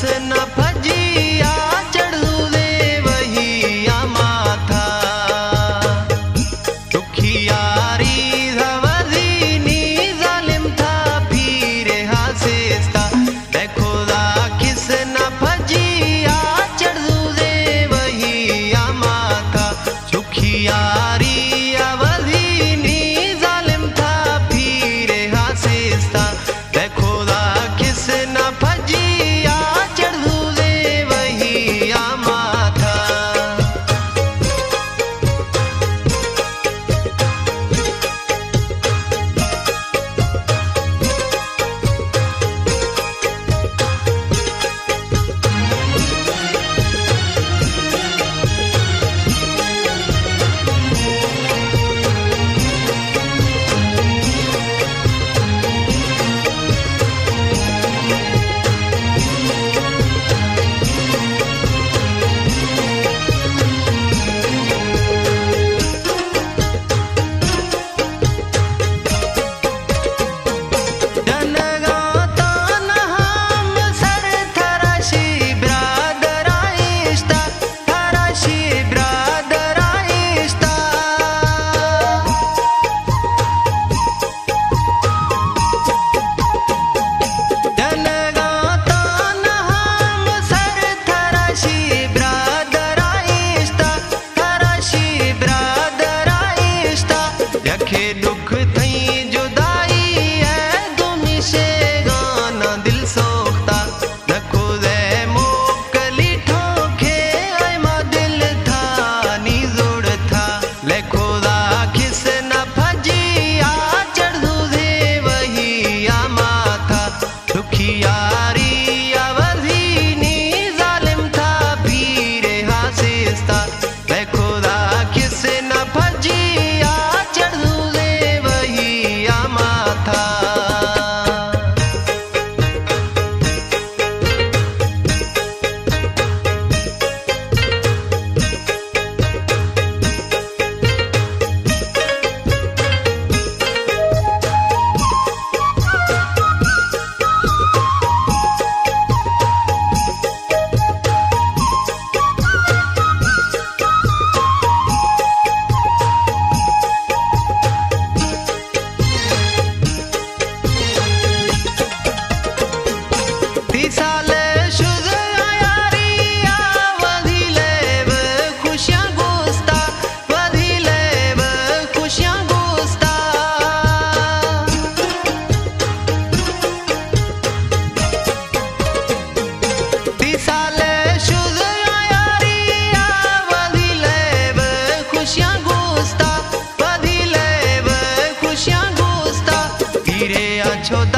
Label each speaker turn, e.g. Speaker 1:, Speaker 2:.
Speaker 1: न भजिया चढ़ू दे वही माथा दुखियारी धवदीनी जालिम था फिर हासिस्ता खुदा किस न भजिया चढ़ू दे वही माथा दुखियारी अवधीनी जालिम था फिर हासिस्ता खुदा किस न भजिया चढ़ू दे वही माथा। दुख थई जुदाई है तुमी से गाना दिल सोखता न खुदे मोकली ठोखे मा दिल था नी जुड़ था ले खुदा किस न भजिया चढ़ू दे वही माथा दुखियारी अवधीनी जालिम था फिर हासिस्ता ले खुदा किस न भजिया चढ़ू माथा। छोटा